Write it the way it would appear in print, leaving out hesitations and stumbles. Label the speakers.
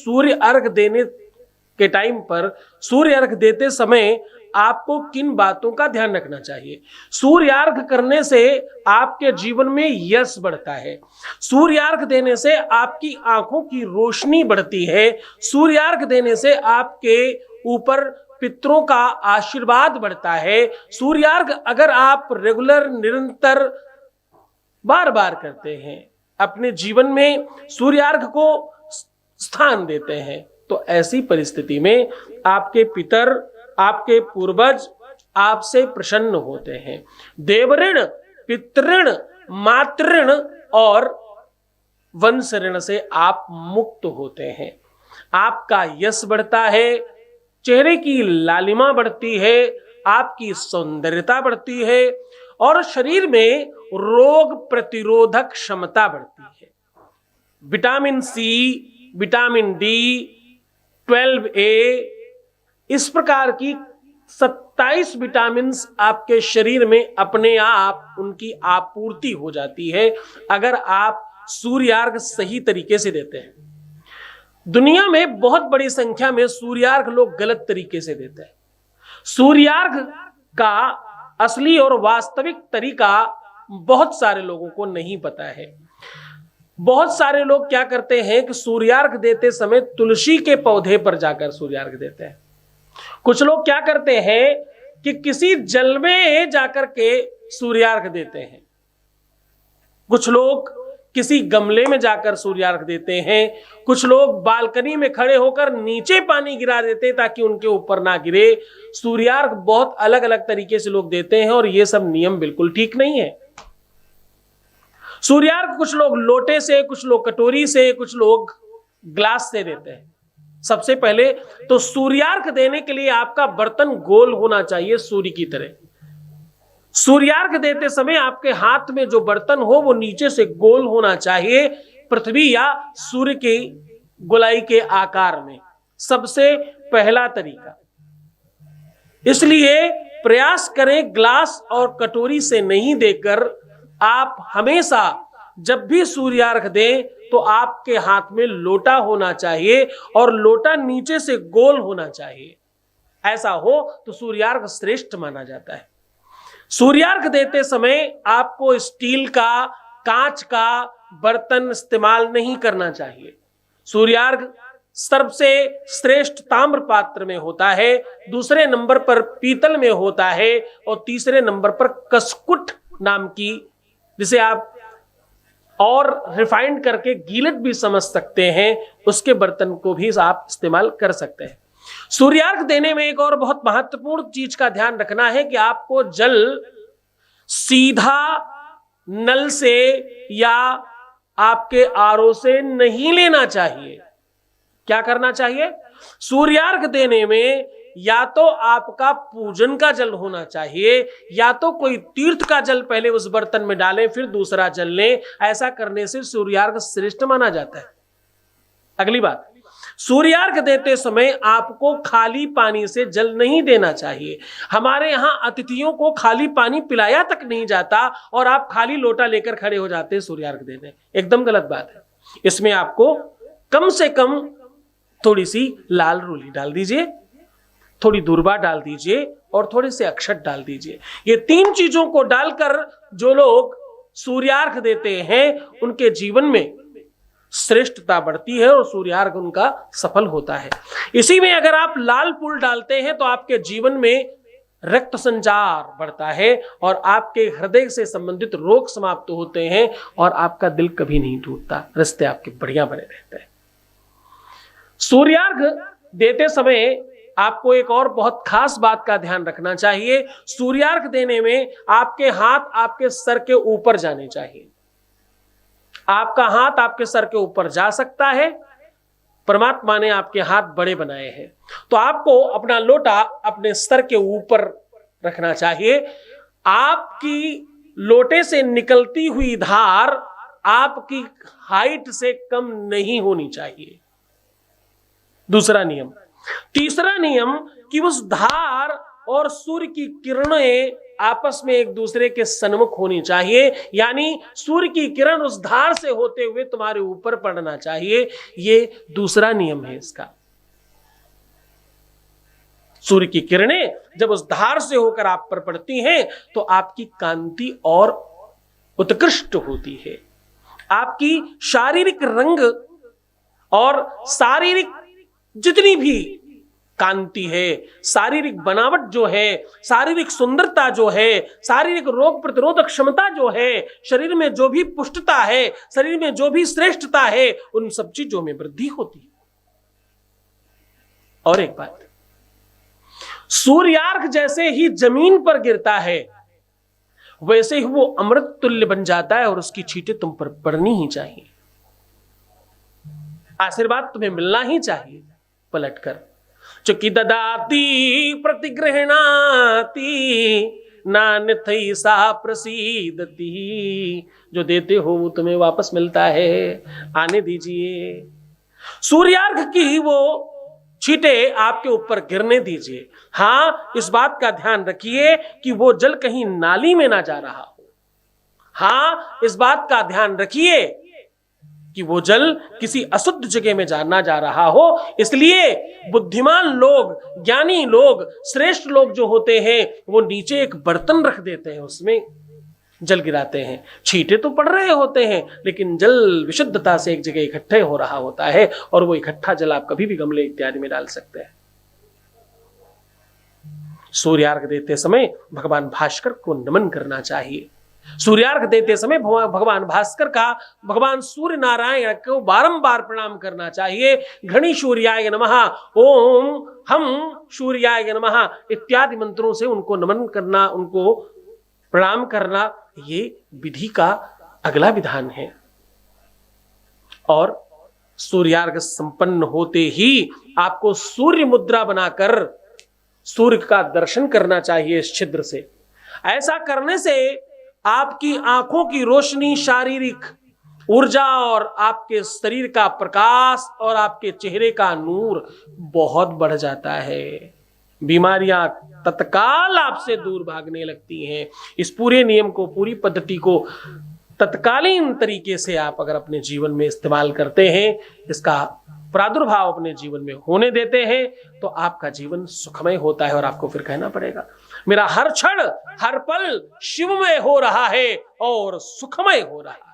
Speaker 1: सूर्य अर्घ देने के टाइम पर, सूर्य अर्घ देते समय आपको किन बातों का ध्यान रखना चाहिए। सूर्यार्घ करने से आपके जीवन में यश बढ़ता है, सूर्यार्घ देने से आपकी आंखों की रोशनी बढ़ती है, सूर्यार्घ देने से आपके ऊपर पितरों का आशीर्वाद बढ़ता है। सूर्यार्घ अगर आप रेगुलर, निरंतर, बार बार करते हैं, अपने जीवन में सूर्यार्घ को स्थान देते हैं, तो ऐसी परिस्थिति में आपके पितर, आपके पूर्वज आपसे प्रसन्न होते हैं। देवऋण, पितृण, मातृण और वंश ऋण से आप मुक्त होते हैं। आपका यश बढ़ता है, चेहरे की लालिमा बढ़ती है, आपकी सौंदर्यता बढ़ती है और शरीर में रोग प्रतिरोधक क्षमता बढ़ती है। Vitamin C, vitamin D, 12A, इस प्रकार की 27 विटामिन आपके शरीर में अपने आप उनकी आपूर्ति हो जाती है अगर आप सूर्यार्घ सही तरीके से देते हैं। दुनिया में बहुत बड़ी संख्या में सूर्यार्घ लोग गलत तरीके से देते हैं। सूर्यार्घ का असली और वास्तविक तरीका बहुत सारे लोगों को नहीं पता है। बहुत सारे लोग क्या करते हैं कि सूर्यार्घ देते समय तुलसी के पौधे पर जाकर सूर्यार्घ देते हैं। कुछ लोग क्या करते हैं कि किसी जल में जाकर के सूर्यार्घ देते हैं। कुछ लोग किसी गमले में जाकर सूर्यार्घ देते हैं। कुछ लोग बालकनी में खड़े होकर नीचे पानी गिरा देते हैं ताकि उनके ऊपर ना गिरे। सूर्यार्घ बहुत अलग अलग तरीके से लोग देते हैं और ये सब नियम बिल्कुल ठीक नहीं है। सूर्यार्घ कुछ लोग लोटे से, कुछ लोग कटोरी से, कुछ लोग ग्लास से देते हैं। सबसे पहले तो सूर्यार्घ देने के लिए आपका बर्तन गोल होना चाहिए, सूर्य की तरह। सूर्यार्घ देते समय आपके हाथ में जो बर्तन हो वो नीचे से गोल होना चाहिए, पृथ्वी या सूर्य की गोलाई के आकार में। सबसे पहला तरीका, इसलिए प्रयास करें ग्लास और कटोरी से नहीं देकर आप हमेशा जब भी सूर्यार्घ दें तो आपके हाथ में लोटा होना चाहिए और लोटा नीचे से गोल होना चाहिए। ऐसा हो तो सूर्यार्घ श्रेष्ठ माना जाता है। सूर्यार्घ देते समय आपको स्टील का, कांच का बर्तन इस्तेमाल नहीं करना चाहिए। सूर्यार्घ सबसे श्रेष्ठ ताम्र पात्र में होता है, दूसरे नंबर पर पीतल में होता है और तीसरे नंबर पर कसकुट नाम की, जिसे आप और रिफाइंड करके गीलट भी समझ सकते हैं, उसके बर्तन को भी आप इस्तेमाल कर सकते हैं। सूर्यार्घ देने में एक और बहुत महत्वपूर्ण चीज का ध्यान रखना है कि आपको जल सीधा नल से या आपके आरओ से नहीं लेना चाहिए। क्या करना चाहिए? सूर्यार्घ देने में या तो आपका पूजन का जल होना चाहिए या तो कोई तीर्थ का जल पहले उस बर्तन में डालें फिर दूसरा जल लें। ऐसा करने से सूर्यार्घ श्रेष्ठ माना जाता है। अगली बात, सूर्यार्घ देते समय आपको खाली पानी से जल नहीं देना चाहिए। हमारे यहां अतिथियों को खाली पानी पिलाया तक नहीं जाता और आप खाली लोटा लेकर खड़े हो जाते हैं सूर्यार्घ देने। एकदम गलत बात है। इसमें आपको कम से कम थोड़ी सी लाल रोली डाल दीजिए, थोड़ी दूर्वा डाल दीजिए और थोड़े से अक्षत डाल दीजिए। ये तीन चीजों को डालकर जो लोग सूर्यार्घ देते हैं उनके जीवन में श्रेष्ठता बढ़ती है और सूर्यार्घ उनका सफल होता है। इसी में अगर आप लाल फूल डालते हैं तो आपके जीवन में रक्त संचार बढ़ता है और आपके हृदय से संबंधित रोग समाप्त होते हैं और आपका दिल कभी नहीं टूटता, रिश्ते आपके बढ़िया बने रहते हैं। सूर्यार्घ देते समय आपको एक और बहुत खास बात का ध्यान रखना चाहिए। सूर्यार्घ देने में आपके हाथ आपके सर के ऊपर जाने चाहिए। आपका हाथ आपके सर के ऊपर जा सकता है। परमात्मा ने आपके हाथ बड़े बनाए हैं तो आपको अपना लोटा अपने सर के ऊपर रखना चाहिए। आपकी लोटे से निकलती हुई धार आपकी हाइट से कम नहीं होनी चाहिए। दूसरा नियम। तीसरा नियम कि उस धार और सूर्य की किरणें आपस में एक दूसरे के सन्मुख होनी चाहिए, यानी सूर्य की किरण उस धार से होते हुए तुम्हारे ऊपर पड़ना चाहिए। ये दूसरा नियम है इसका। सूर्य की किरणें जब उस धार से होकर आप पर पड़ती हैं तो आपकी कांति और उत्कृष्ट होती है। आपकी शारीरिक रंग और शारीरिक जितनी भी कांति है, शारीरिक बनावट जो है, शारीरिक सुंदरता जो है, शारीरिक रोग प्रतिरोधक क्षमता जो है, शरीर में जो भी पुष्टता है, शरीर में जो भी श्रेष्ठता है, उन सब चीजों में वृद्धि होती है। और एक बात, सूर्यार्घ जैसे ही जमीन पर गिरता है वैसे ही वो अमृत तुल्य बन जाता है और उसकी छींटें तुम पर पड़नी ही चाहिए। आशीर्वाद तुम्हें मिलना ही चाहिए पलटकर। चुकी ददाती प्रतिगृहणाती नान्यथै सा प्रसीदति। जो देते हो वो तुम्हें वापस मिलता है, आने दीजिए। सूर्यार्घ की वो छींटे आपके ऊपर गिरने दीजिए। हां, इस बात का ध्यान रखिए कि वो जल कहीं नाली में ना जा रहा हो। हां, इस बात का ध्यान रखिए कि वो जल किसी अशुद्ध जगह में ना जा रहा हो। इसलिए बुद्धिमान लोग, ज्ञानी लोग, श्रेष्ठ लोग जो होते हैं वो नीचे एक बर्तन रख देते हैं, उसमें जल गिराते हैं। छींटे तो पड़ रहे होते हैं लेकिन जल विशुद्धता से एक जगह इकट्ठे हो रहा होता है और वो इकट्ठा जल आप कभी भी गमले इत्यादि में डाल सकते हैं। सूर्यार्घ देते समय भगवान भास्कर को नमन करना चाहिए। सूर्यार्घ देते समय भगवान भास्कर का, भगवान सूर्य नारायण को बारंबार प्रणाम करना चाहिए। घणी सूर्याय नमः, ओम हम सूर्याय नमः इत्यादि मंत्रों से उनको नमन करना, उनको प्रणाम करना, ये विधि का अगला विधान है। और सूर्यार्घ संपन्न होते ही आपको सूर्य मुद्रा बनाकर सूर्य का दर्शन करना चाहिए इस छिद्र से। ऐसा करने से आपकी आंखों की रोशनी, शारीरिक ऊर्जा और आपके शरीर का प्रकाश और आपके चेहरे का नूर बहुत बढ़ जाता है। बीमारियां तत्काल आपसे दूर भागने लगती हैं। इस पूरे नियम को, पूरी पद्धति को तत्कालीन तरीके से आप अगर अपने जीवन में इस्तेमाल करते हैं, इसका प्रादुर्भाव अपने जीवन में होने देते हैं, तो आपका जीवन सुखमय होता है। और आपको फिर कहना पड़ेगा, मेरा हर क्षण हर पल शिवमय हो रहा है और सुखमय हो रहा है।